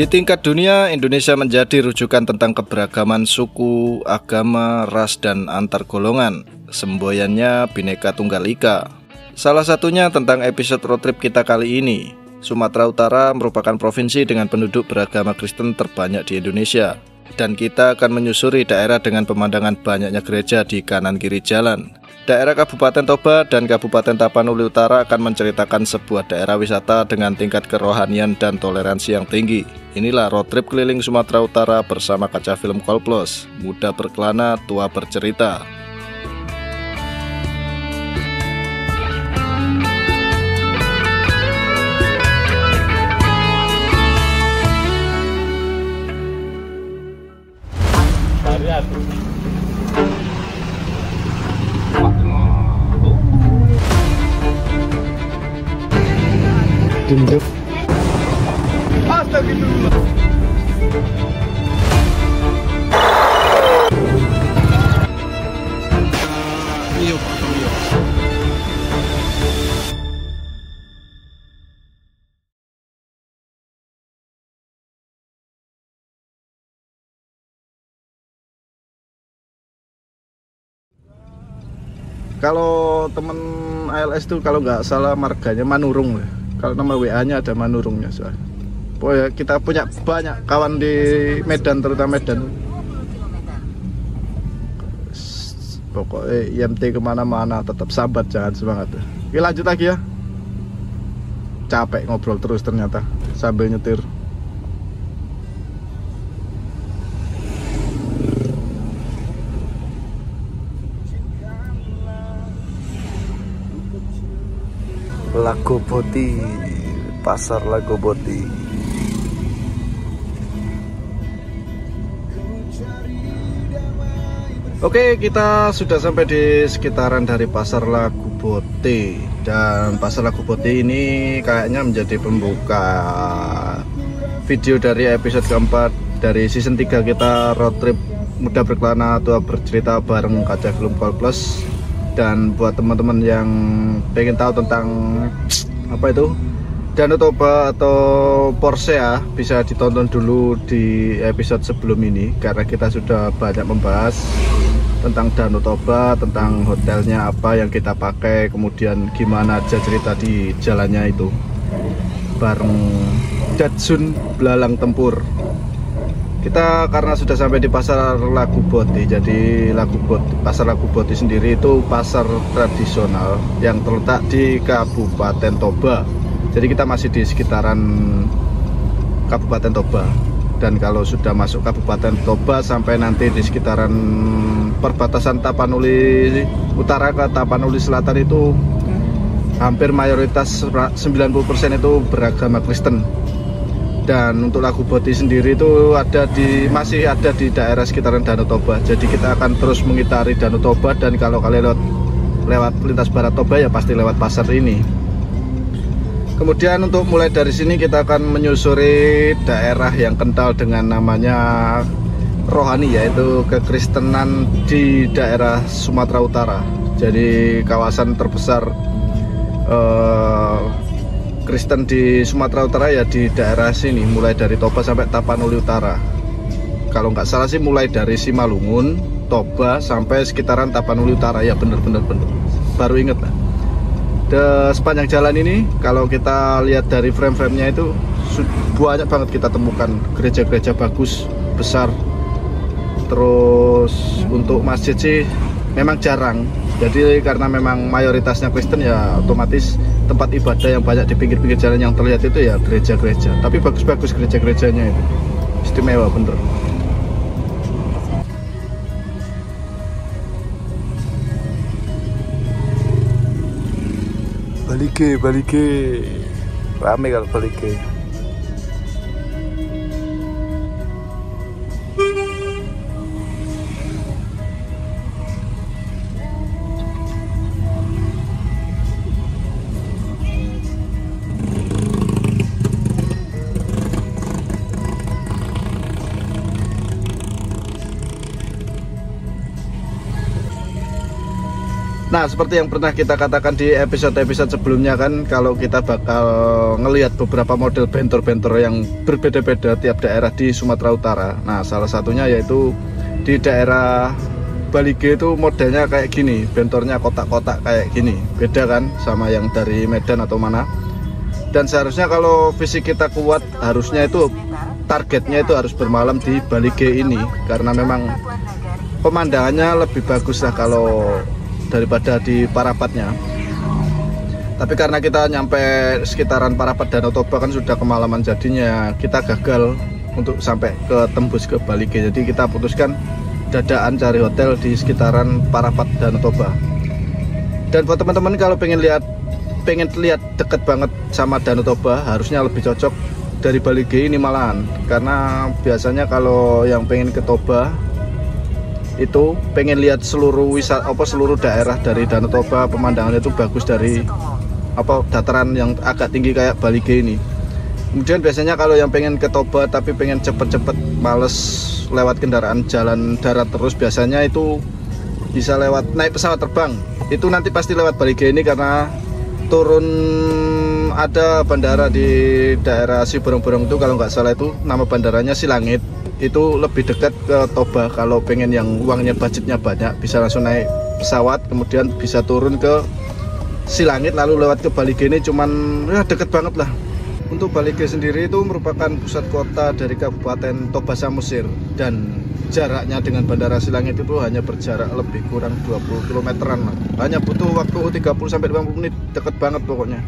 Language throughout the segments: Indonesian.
Di tingkat dunia, Indonesia menjadi rujukan tentang keberagaman suku, agama, ras, dan antar golongan. Semboyannya Bhinneka Tunggal Ika. Salah satunya tentang episode road trip kita kali ini. Sumatera Utara merupakan provinsi dengan penduduk beragama Kristen terbanyak di Indonesia. Dan kita akan menyusuri daerah dengan pemandangan banyaknya gereja di kanan kiri jalan. Daerah Kabupaten Toba dan Kabupaten Tapanuli Utara akan menceritakan sebuah daerah wisata dengan tingkat kerohanian dan toleransi yang tinggi. Inilah road trip keliling Sumatera Utara bersama Kaca Film Kolplos. Muda berkelana, tua bercerita. Dendep. Astagfirullah. Iya, Pak. Kalau temen ALS tuh kalau nggak salah marganya Manurung ya. Kalau nama WA-nya ada Manurungnya soalnya. Pokoknya kita punya banyak kawan di Medan, terutama Medan. Pokoknya IMT kemana-mana tetap sahabat, jangan semangat. Oke, lanjut lagi ya. Capek ngobrol terus ternyata sambil nyetir. Lagoboti, pasar Lagoboti. Oke, kita sudah sampai di sekitaran dari pasar Lagoboti. Dan pasar Lagoboti ini kayaknya menjadi pembuka video dari episode keempat dari season 3 kita road trip Muda Berkelana Tua Bercerita bareng Kaca Film Kolplos. Dan buat teman-teman yang pengen tahu tentang apa itu Danau Toba atau Porsche ya, bisa ditonton dulu di episode sebelum ini karena kita sudah banyak membahas tentang Danau Toba, tentang hotelnya apa yang kita pakai, kemudian gimana aja cerita di jalannya itu bareng Datsun Belalang Tempur. Kita karena sudah sampai di pasar Lagoboti, jadi pasar Lagoboti sendiri itu pasar tradisional yang terletak di Kabupaten Toba. Jadi kita masih di sekitaran Kabupaten Toba. Dan kalau sudah masuk Kabupaten Toba sampai nanti di sekitaran perbatasan Tapanuli Utara ke Tapanuli Selatan itu hampir mayoritas 90% itu beragama Kristen. Dan untuk Lagoboti sendiri itu masih ada di daerah sekitaran Danau Toba. Jadi kita akan terus mengitari Danau Toba, dan kalau kalian lewat lintas barat Toba ya pasti lewat pasar ini. Kemudian untuk mulai dari sini kita akan menyusuri daerah yang kental dengan namanya rohani, yaitu kekristenan di daerah Sumatera Utara. Jadi kawasan terbesar Kristen di Sumatera Utara ya di daerah sini, mulai dari Toba sampai Tapanuli Utara. Kalau nggak salah sih mulai dari Simalungun, Toba sampai sekitaran Tapanuli Utara ya, bener. Baru inget lah. Sepanjang jalan ini kalau kita lihat dari frame-framenya itu banyak banget kita temukan gereja-gereja bagus, besar. Terus untuk masjid sih memang jarang. Jadi karena memang mayoritasnya Kristen ya otomatis tempat ibadah yang banyak di pinggir-pinggir jalan yang terlihat itu ya gereja-gereja. Tapi bagus-bagus gereja-gerejanya itu, istimewa bener. Balike, rame kalau balike. Nah, seperti yang pernah kita katakan di episode-episode sebelumnya kan, kalau kita bakal ngelihat beberapa model bentor-bentor yang berbeda-beda tiap daerah di Sumatera Utara. Nah, salah satunya yaitu di daerah Balige itu modelnya kayak gini, bentornya kotak-kotak kayak gini. Beda kan sama yang dari Medan atau mana. Dan seharusnya kalau fisik kita kuat, harusnya itu targetnya itu harus bermalam di Balige ini, karena memang pemandangannya lebih bagus lah kalau daripada di Parapatnya. Tapi karena kita nyampe sekitaran Parapat Danau Toba kan sudah kemalaman, jadinya kita gagal untuk sampai ke tembus ke Balige. Jadi kita putuskan dadaan cari hotel di sekitaran Parapat Danau Toba. Dan buat teman-teman kalau pengen lihat deket banget sama Danau Toba, harusnya lebih cocok dari Balige ini malahan. Karena biasanya kalau yang pengen ke Toba itu pengen lihat seluruh seluruh daerah dari Danau Toba, pemandangannya itu bagus dari dataran yang agak tinggi kayak Balige ini. Kemudian biasanya kalau yang pengen ke Toba tapi pengen cepet-cepet, males lewat kendaraan jalan darat terus, biasanya itu bisa lewat naik pesawat terbang. Itu nanti pasti lewat Balige ini karena turun ada bandara di daerah Siborong-Borong itu, kalau nggak salah itu nama bandaranya Silangit. Itu lebih dekat ke Toba. Kalau pengen yang uangnya budgetnya banyak, bisa langsung naik pesawat kemudian bisa turun ke Silangit lalu lewat ke Balige ini, cuman ya deket banget lah. Untuk Balige sendiri itu merupakan pusat kota dari Kabupaten Toba Samosir, dan jaraknya dengan Bandara Silangit itu hanya berjarak lebih kurang 20 km-an lah. Hanya butuh waktu 30-50 menit, deket banget pokoknya.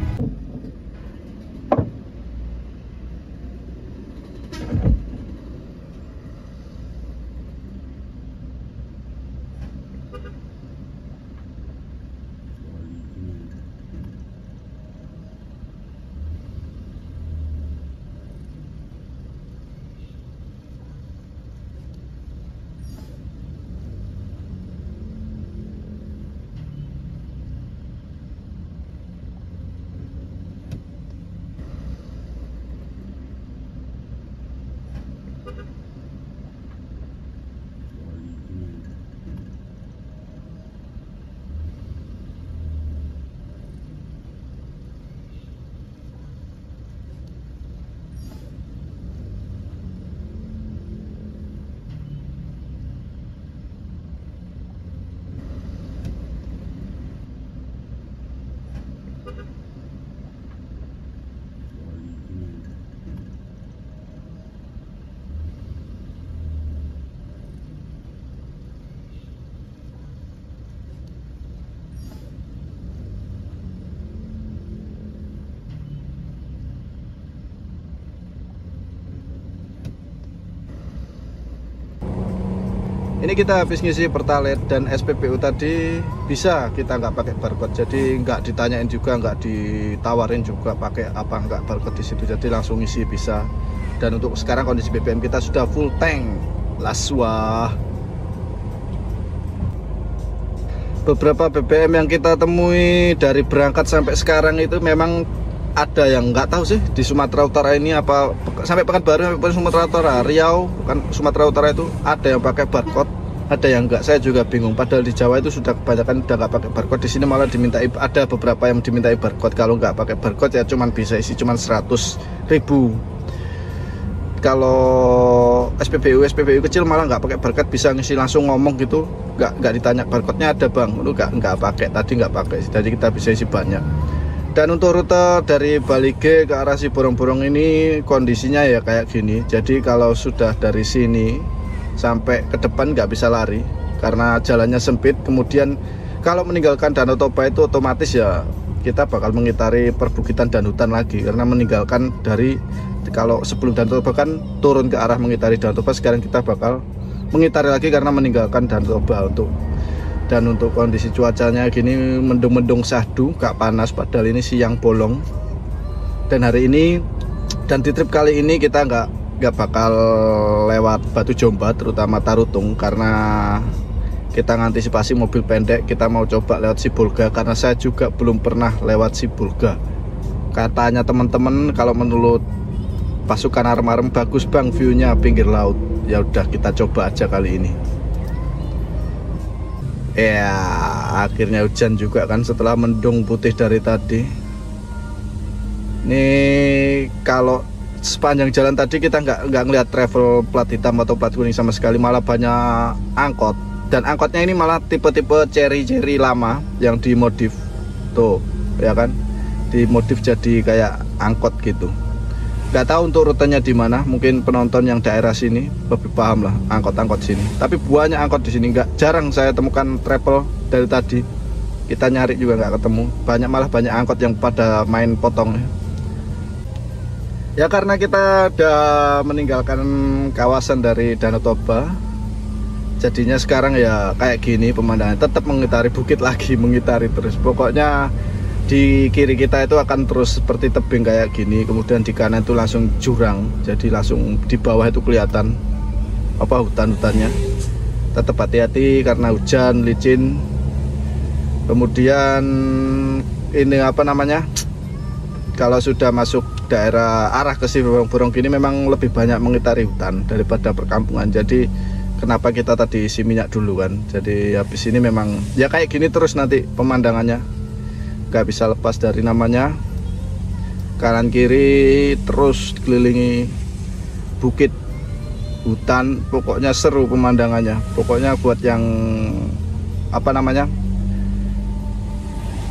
Ini kita habis ngisi Pertalite dan SPBU tadi, bisa kita nggak pakai barcode, jadi nggak ditanyain juga, nggak ditawarin juga pakai apa nggak barcode di situ, jadi langsung ngisi bisa. Dan untuk sekarang kondisi BBM kita sudah full tank, laswah. Beberapa BBM yang kita temui dari berangkat sampai sekarang itu memang ada yang nggak tahu sih di Sumatera Utara ini, apa sampai Pekanbaru, sampai Sumatera Utara, Riau, bukan Sumatera Utara itu ada yang pakai barcode, ada yang enggak. Saya juga bingung, padahal di Jawa itu sudah kebanyakan udah nggak pakai barcode. Di sini malah dimintai, ada beberapa yang dimintai barcode. Kalau nggak pakai barcode ya cuman bisa isi cuman 100.000. Kalau SPBU kecil malah nggak pakai barcode, bisa ngisi langsung ngomong gitu, nggak ditanya barcode-nya ada bang, lu nggak pakai, tadi nggak pakai, jadi kita bisa isi banyak. Dan untuk rute dari Balige ke arah Siborong-Borong ini kondisinya ya kayak gini. Jadi kalau sudah dari sini sampai ke depan nggak bisa lari karena jalannya sempit. Kemudian kalau meninggalkan Danau Toba itu otomatis ya kita bakal mengitari perbukitan dan hutan lagi, karena meninggalkan dari, kalau sebelum Danau Toba kan turun ke arah mengitari Danau Toba, sekarang kita bakal mengitari lagi karena meninggalkan Danau Toba. Untuk kondisi cuacanya gini, mendung-mendung sahdu, gak panas, padahal ini siang bolong. Dan hari ini dan di trip kali ini kita nggak bakal lewat Batu Jomba, terutama Tarutung, karena kita ngantisipasi mobil pendek. Kita mau coba lewat Sibolga karena saya juga belum pernah lewat Sibolga. Katanya teman-teman kalau menurut pasukan arem-arem bagus bang viewnya pinggir laut. Ya udah kita coba aja kali ini. Ya. akhirnya hujan juga kan setelah mendung putih dari tadi. Ini kalau sepanjang jalan tadi kita nggak ngeliat travel plat hitam atau plat kuning sama sekali, malah banyak angkot. Dan angkotnya ini malah tipe-tipe cherry lama yang dimodif. Tuh, ya kan? Dimodif jadi kayak angkot gitu. Nggak tahu untuk rutenya di mana, mungkin penonton yang daerah sini lebih paham lah angkot-angkot sini. Tapi banyak angkot di sini, jarang saya temukan travel dari tadi. Kita nyari juga nggak ketemu. Malah banyak angkot yang pada main potong. Ya karena kita udah meninggalkan kawasan dari Danau Toba, jadinya sekarang ya kayak gini pemandangan. Tetap mengitari bukit lagi, mengitari terus. Pokoknya di kiri kita itu akan terus seperti tebing kayak gini, kemudian di kanan itu langsung jurang, jadi langsung di bawah itu kelihatan apa hutan-hutannya. Tetap hati-hati karena hujan, licin. Kemudian ini apa namanya, kalau sudah masuk daerah arah ke Siborong gini memang lebih banyak mengitari hutan daripada perkampungan. Jadi kenapa kita tadi isi minyak dulu kan, jadi habis ini memang ya kayak gini terus nanti pemandangannya, nggak bisa lepas dari namanya. Kanan kiri terus kelilingi bukit, hutan, pokoknya seru pemandangannya. Pokoknya buat yang apa namanya,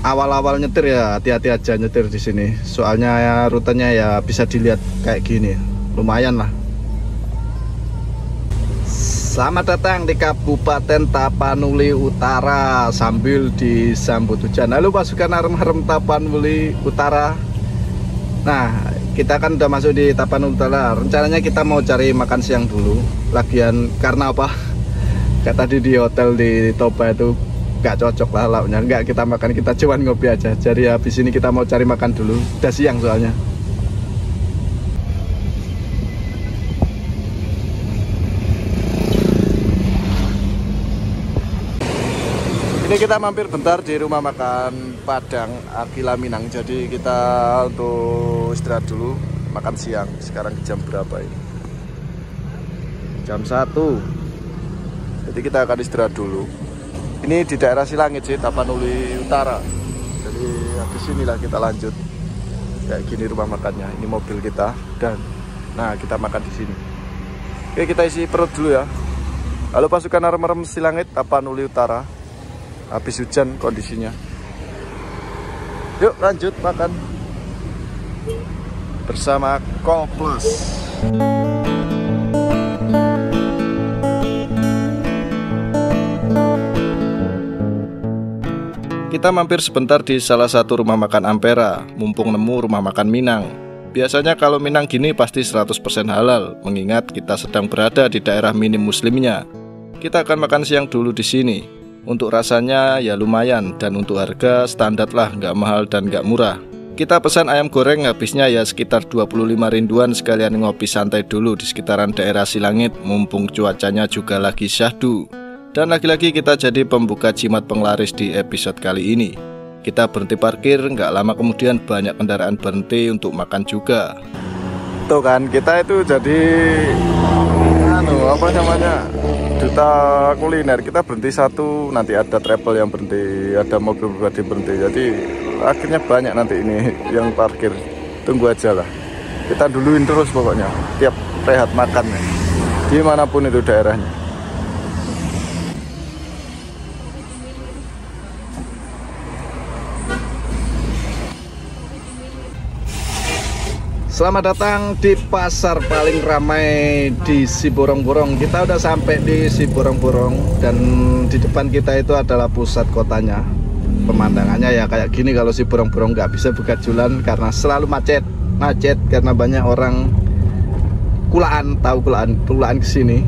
awal-awal nyetir ya hati-hati aja nyetir di sini, soalnya ya, rutenya ya bisa dilihat kayak gini, lumayan lah. Selamat datang di Kabupaten Tapanuli Utara sambil disambut hujan. Halo pasukan Arem-Arem Tapanuli Utara. Nah, kita kan udah masuk di Tapanuli Utara. Rencananya kita mau cari makan siang dulu. Lagian karena apa? Kayak tadi di hotel di Toba itu gak cocok lah lauknya. Enggak kita makan, kita cuman ngopi aja. Jadi habis ini kita mau cari makan dulu. Udah siang soalnya. Ini kita mampir bentar di rumah makan Padang Akila Minang. Jadi kita untuk istirahat dulu, makan siang. Sekarang jam berapa ini? Jam 1. Jadi kita akan istirahat dulu. Ini di daerah Silangit sih, Tapanuli Utara. Jadi habis inilah kita lanjut. Kayak gini rumah makannya. Ini mobil kita dan nah kita makan di sini. Oke, kita isi perut dulu ya. Halo pasukan Arem-Arem Silangit Tapanuli Utara. Habis hujan kondisinya. Yuk lanjut makan bersama Koplos. Kita mampir sebentar di salah satu rumah makan Ampera, mumpung nemu rumah makan Minang. Biasanya kalau Minang gini pasti 100% halal, mengingat kita sedang berada di daerah minim muslimnya. Kita akan makan siang dulu di sini. Untuk rasanya ya lumayan, dan untuk harga standar lah, nggak mahal dan nggak murah. Kita pesan ayam goreng, habisnya ya sekitar 25 rinduan, sekalian ngopi santai dulu di sekitaran daerah Silangit, mumpung cuacanya juga lagi syahdu. Dan lagi-lagi kita jadi pembuka jimat penglaris di episode kali ini. Kita berhenti parkir, nggak lama kemudian banyak kendaraan berhenti untuk makan juga. Tuh kan, kita itu jadi apa namanya, duta kuliner. Kita berhenti satu, nanti ada travel yang berhenti, ada mobil pribadi berhenti. Jadi akhirnya banyak nanti ini yang parkir. Tunggu aja lah, kita duluin terus pokoknya tiap rehat makan ya, dimanapun itu daerahnya. Selamat datang di pasar paling ramai di Siborong-Borong. Kita udah sampai di Siborong-Borong dan di depan kita itu adalah pusat kotanya. Pemandangannya ya kayak gini. Kalau Siborong-Borong nggak bisa buka jualan karena selalu macet karena banyak orang kulaan, tahu kulaan kesini.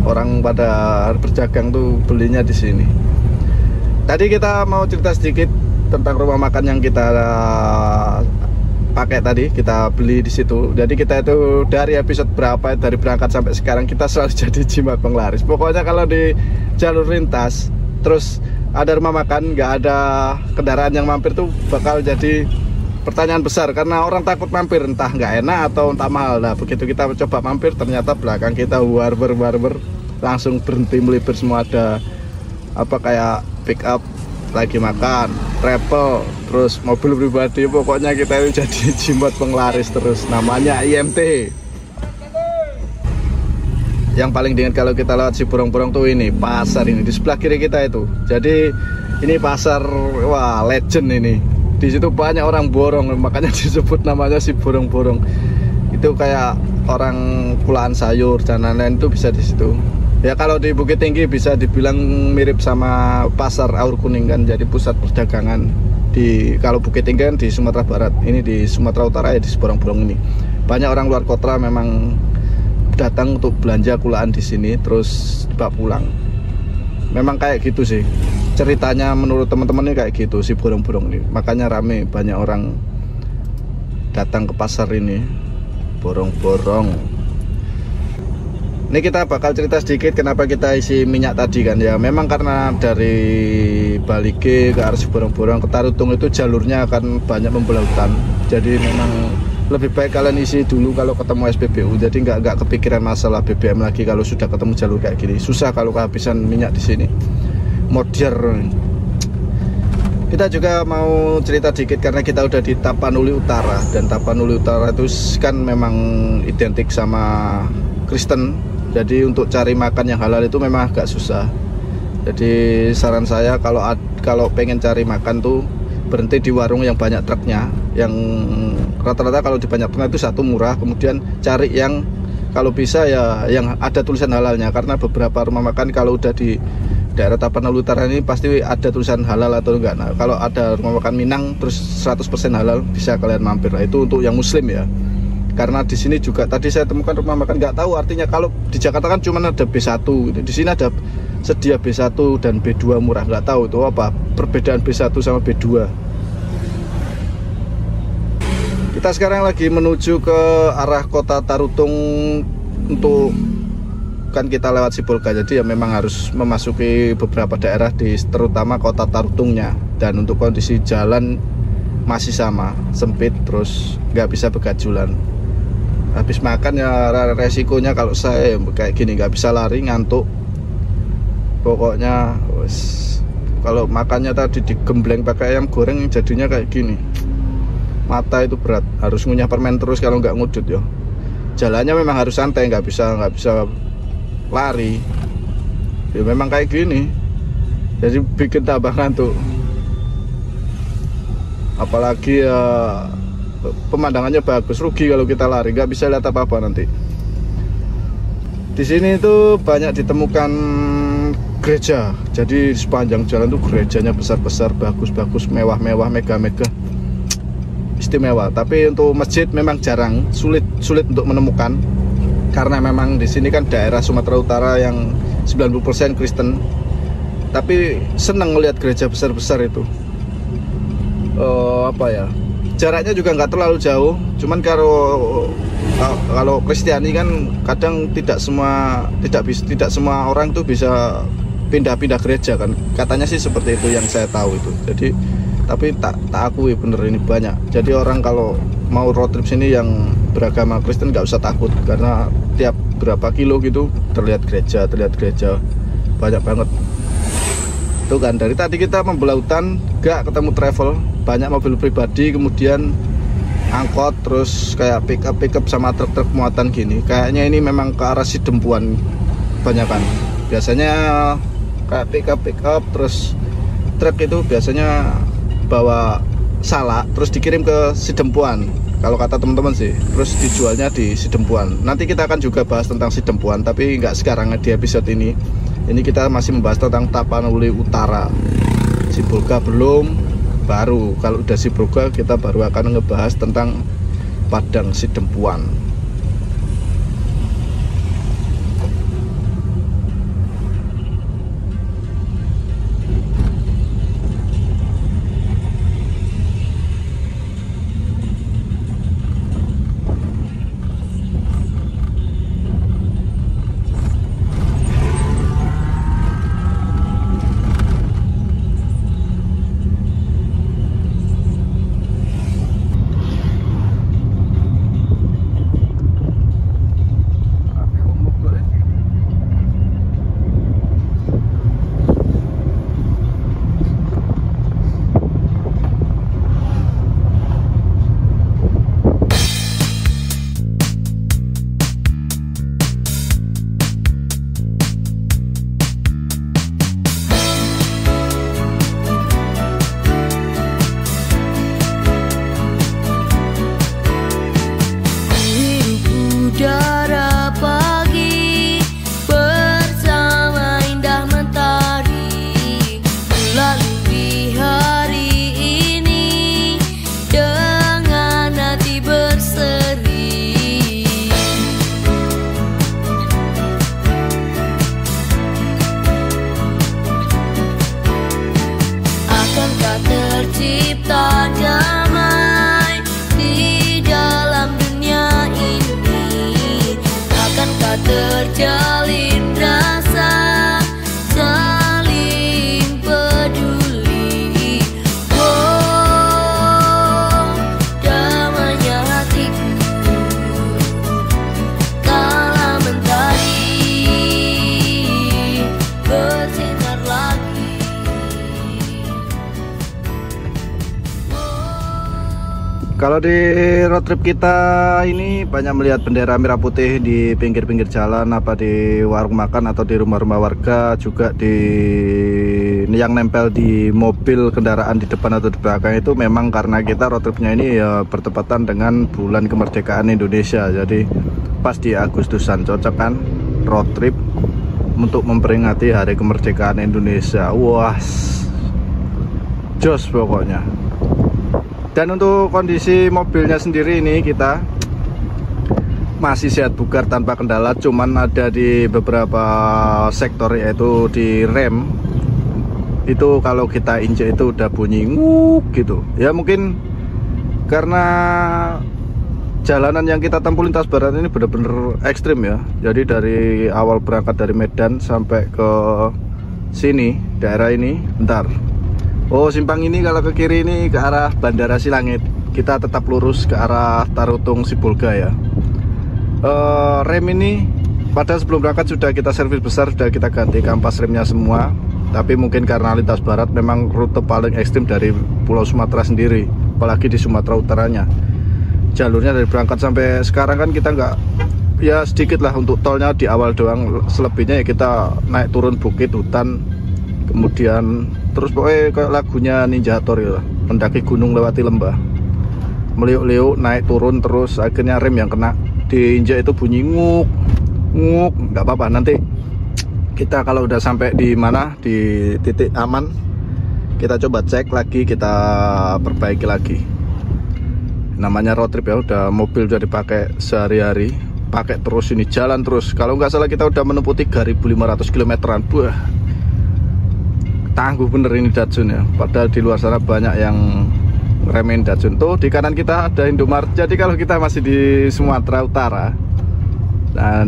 Orang pada berdagang tuh belinya di sini. Tadi kita mau cerita sedikit tentang rumah makan yang kita pakai tadi, kita beli di situ. Jadi kita itu dari episode berapa, dari berangkat sampai sekarang kita selalu jadi jimat penglaris. Pokoknya kalau di jalur lintas terus ada rumah makan, nggak ada kendaraan yang mampir tuh bakal jadi pertanyaan besar, karena orang takut mampir, entah nggak enak atau entah mahal. Nah begitu kita coba mampir, ternyata belakang kita warber langsung berhenti melipir semua. Ada apa kayak pick up lagi makan, travel, terus mobil pribadi, pokoknya kita itu jadi jimat penglaris terus, namanya IMT. Yang paling diingat kalau kita lewat Siborong-Borong tuh ini pasar ini di sebelah kiri kita itu. Jadi ini pasar, wah legend ini. Di situ banyak orang borong, makanya disebut namanya Siborong-Borong. Itu kayak orang kulaan sayur dan lain-lain itu bisa di situ. Ya kalau di Bukit Tinggi bisa dibilang mirip sama pasar Aur Kuning kan, jadi pusat perdagangan. Kalau Bukit Tinggi kan di Sumatera Barat, ini di Sumatera Utara ya di Siborong-Borong ini. Banyak orang luar kota memang datang untuk belanja kulaan di sini terus dibawa pulang. Memang kayak gitu sih ceritanya menurut teman-teman ini, kayak gitu Siborong-Borong ini. Makanya rame, banyak orang datang ke pasar ini Borong-Borong. Ini kita bakal cerita sedikit kenapa kita isi minyak tadi kan ya. Memang karena dari Balige ke arah Siborong-Borong ke Tarutung itu jalurnya akan banyak pembelautan. Jadi memang lebih baik kalian isi dulu kalau ketemu SPBU. Jadi nggak kepikiran masalah BBM lagi kalau sudah ketemu jalur kayak gini. Susah kalau kehabisan minyak di sini. Modern. Kita juga mau cerita dikit karena kita udah di Tapanuli Utara, dan Tapanuli Utara itu kan memang identik sama Kristen. Jadi untuk cari makan yang halal itu memang agak susah. Jadi saran saya kalau pengen cari makan tuh berhenti di warung yang banyak truknya. Yang rata-rata kalau di banyak truknya itu satu murah. Kemudian cari yang kalau bisa ya yang ada tulisan halalnya. Karena beberapa rumah makan kalau udah di daerah Tapanuli Utara ini pasti ada tulisan halal atau enggak. Nah kalau ada rumah makan Minang terus 100% halal bisa kalian mampir. Nah, itu untuk yang muslim ya. Karena di sini juga tadi saya temukan rumah makan nggak tahu artinya. Kalau di Jakarta kan cuma ada B1 gitu. Di sini ada sedia B1 dan B2 murah, nggak tahu itu apa perbedaan B1 sama B2. Kita sekarang lagi menuju ke arah kota Tarutung. Untuk kan kita lewat Sibolga, jadi ya memang harus memasuki beberapa daerah terutama kota Tarutungnya. Dan untuk kondisi jalan masih sama sempit, terus nggak bisa begajulan. Habis makan ya resikonya kalau saya kayak gini, nggak bisa lari, ngantuk. Pokoknya kalau makannya tadi digembleng pakai ayam goreng jadinya kayak gini. Mata itu berat, harus ngunyah permen terus kalau nggak ngudut ya. Jalannya memang harus santai, nggak bisa lari. Ya memang kayak gini. Jadi bikin tambah ngantuk. Apalagi ya pemandangannya bagus, rugi kalau kita lari, nggak bisa lihat apa-apa nanti. Di sini itu banyak ditemukan gereja. Jadi di sepanjang jalan tuh gerejanya besar-besar, bagus-bagus, mewah-mewah, mega-mega, istimewa. Tapi untuk masjid memang jarang, sulit untuk menemukan. Karena memang di sini kan daerah Sumatera Utara yang 90% Kristen. Tapi seneng melihat gereja besar-besar itu. Jaraknya juga nggak terlalu jauh. Cuman kalau Kristiani kan kadang tidak semua orang tuh bisa pindah-pindah gereja kan. Katanya sih seperti itu yang saya tahu itu. Jadi tapi tak akui bener ini banyak. Jadi orang kalau mau road trip sini yang beragama Kristen nggak usah takut, karena tiap berapa kilo gitu terlihat gereja banyak banget. Tuh kan, dari tadi kita membelautan gak ketemu travel, banyak mobil pribadi, kemudian angkot, terus kayak pick up sama truk muatan gini. Kayaknya ini memang ke arah Sidempuan banyakan. Biasanya kayak pick up terus truk itu biasanya bawa salak terus dikirim ke Sidempuan kalau kata teman-teman sih, terus dijualnya di Sidempuan. Nanti kita akan juga bahas tentang Sidempuan, tapi nggak sekarang di episode ini. Ini kita masih membahas tentang Tapanuli Utara. Sibolga belum, baru kalau udah Sibolga kita baru akan ngebahas tentang Padang Sidempuan. Kalau di road trip kita ini banyak melihat bendera merah putih di pinggir-pinggir jalan, apa di warung makan atau di rumah-rumah warga, juga di yang nempel di mobil kendaraan di depan atau di belakang. Itu memang karena kita road tripnya ini ya bertepatan dengan bulan kemerdekaan Indonesia. Jadi pas di Agustusan, cocok kan road trip untuk memperingati hari kemerdekaan Indonesia. Wah, jos pokoknya. Dan untuk kondisi mobilnya sendiri ini kita masih sehat bugar tanpa kendala, cuman ada di beberapa sektor, yaitu di rem itu kalau kita injek itu udah bunyi nguk gitu. Ya mungkin karena jalanan yang kita tempuh lintas barat ini benar-benar ekstrim ya. Jadi dari awal berangkat dari Medan sampai ke sini daerah ini, bentar. Oh, simpang ini kalau ke kiri ini ke arah Bandara Silangit. Kita tetap lurus ke arah Tarutung Sibolga ya. Rem ini padahal sebelum berangkat sudah kita servis besar, sudah kita ganti kampas remnya semua. Tapi mungkin karena lintas barat memang rute paling ekstrim dari Pulau Sumatera sendiri, apalagi di Sumatera Utaranya. Jalurnya dari berangkat sampai sekarang kan kita nggak, ya sedikit lah untuk tolnya di awal doang. Selebihnya ya kita naik turun bukit, hutan, kemudian terus pokoknya kayak lagunya Ninja Hattori lah, mendaki gunung lewati lembah, meliuk-liuk naik turun, terus akhirnya rem yang kena diinjak itu bunyi nguk nguk. Nggak apa-apa, nanti kita kalau udah sampai di mana, di titik aman, kita coba cek lagi, kita perbaiki lagi. Namanya road trip ya, udah mobil udah dipakai sehari-hari, pakai terus ini, jalan terus. Kalau nggak salah kita udah menempuh 3.500 kilometeran. Buah, tangguh bener ini Datsun ya. Padahal di luar sana banyak yang remehin Datsun. Tuh di kanan kita ada Indomaret. Jadi kalau kita masih di Sumatera Utara dan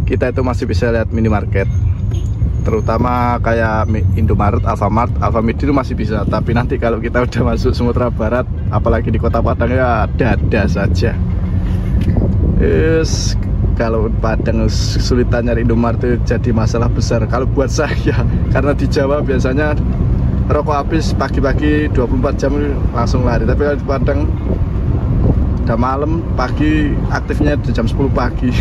kita itu masih bisa lihat minimarket, terutama kayak Indomaret, Alfamart, Alfamidi itu masih bisa. Tapi nanti kalau kita udah masuk Sumatera Barat, apalagi di Kota Padang, ya dada saja. Kalau Padang kesulitan nyari Indomaret itu jadi masalah besar kalau buat saya, karena di Jawa biasanya rokok habis pagi-pagi 24 jam langsung lari. Tapi kalau di Padang udah malam, pagi aktifnya di jam 10 pagi.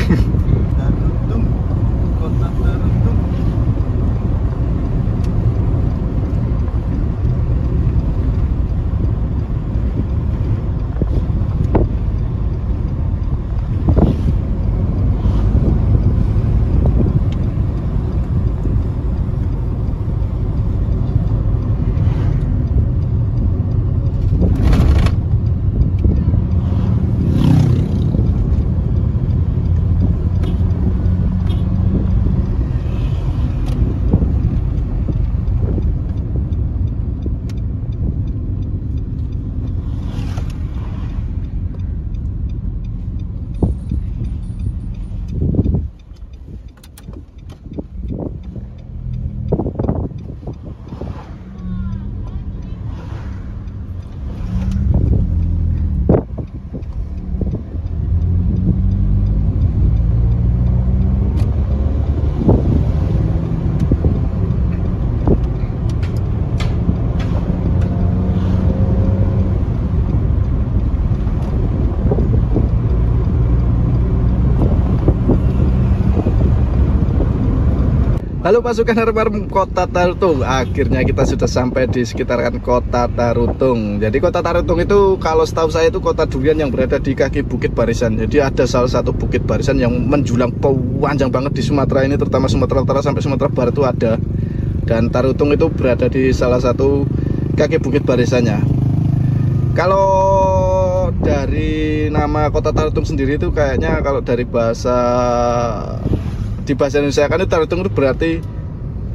Halo pasukan arem-arem Kota Tarutung, akhirnya kita sudah sampai di sekitaran Kota Tarutung. Jadi Kota Tarutung itu kalau setahu saya itu kota durian yang berada di kaki Bukit Barisan. Jadi ada salah satu Bukit Barisan yang menjulang panjang banget di Sumatera ini, terutama Sumatera Utara sampai Sumatera Barat itu ada. Dan Tarutung itu berada di salah satu kaki Bukit Barisannya. Kalau dari nama Kota Tarutung sendiri itu kayaknya kalau dari di bahasa Indonesia kan itu Tarutung itu berarti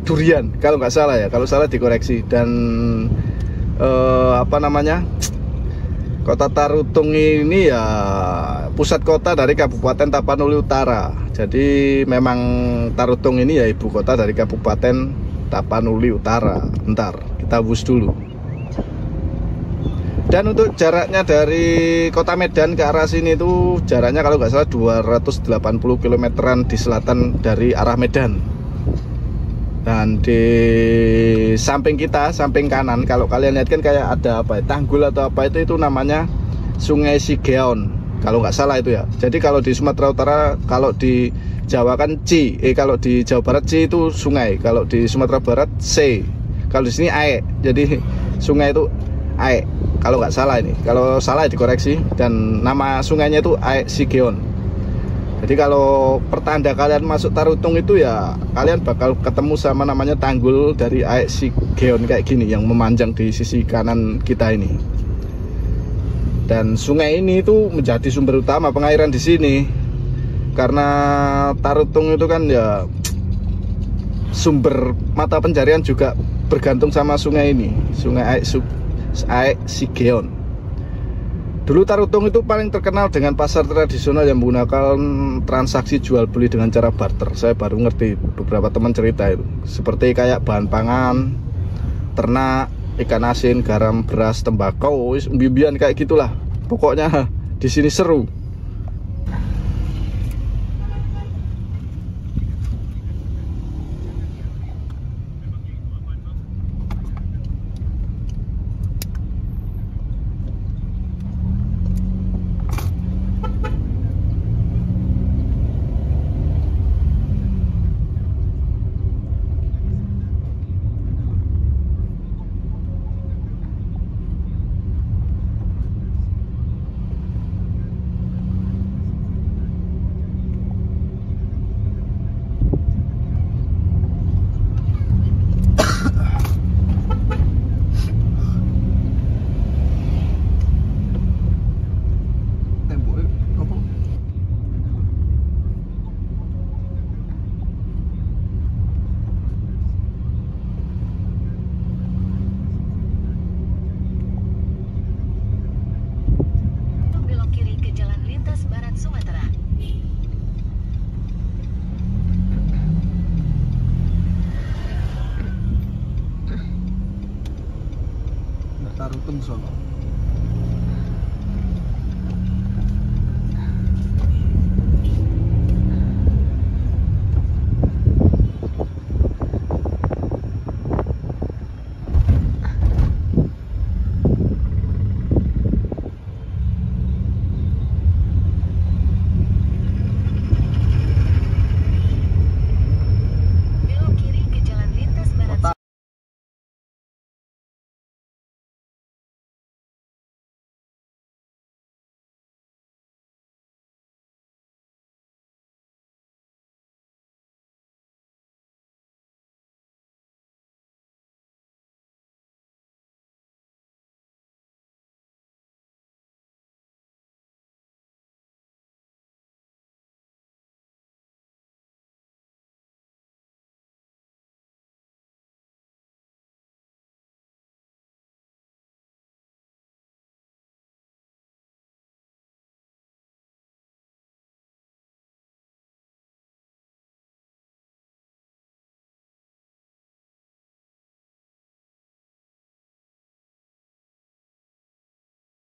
durian kalau nggak salah ya, kalau salah dikoreksi. Dan Kota Tarutung ini ya pusat kota dari Kabupaten Tapanuli Utara. Jadi memang Tarutung ini ya ibu kota dari Kabupaten Tapanuli Utara. Bentar, kita bus dulu. Dan untuk jaraknya dari kota Medan ke arah sini itu jaraknya kalau nggak salah 280 kilometeran di selatan dari arah Medan. Dan di samping kita, samping kanan, kalau kalian lihat kan kayak ada apa ya, tanggul atau apa itu namanya Sungai Sigeon kalau nggak salah itu ya. Jadi kalau di Sumatera Utara, kalau di Jawa kan kalau di Jawa Barat Ci itu sungai, kalau di Sumatera Barat C, kalau di sini Aek. Jadi sungai itu Aek kalau nggak salah ini. Kalau salah dikoreksi. Dan nama sungainya itu Aek Sigeon. Jadi kalau pertanda kalian masuk Tarutung itu ya kalian bakal ketemu sama namanya tanggul dari Aek Sigeon kayak gini yang memanjang di sisi kanan kita ini. Dan sungai ini itu menjadi sumber utama pengairan di sini. Karena Tarutung itu kan ya sumber mata pencarian juga bergantung sama sungai ini, Sungai Aek Sigeon. Dulu Tarutung itu paling terkenal dengan pasar tradisional yang menggunakan transaksi jual beli dengan cara barter. Saya baru ngerti, beberapa teman cerita itu. Seperti kayak bahan pangan, ternak, ikan asin, garam, beras, tembakau, umbi-umbian kayak gitulah. Pokoknya di sini seru.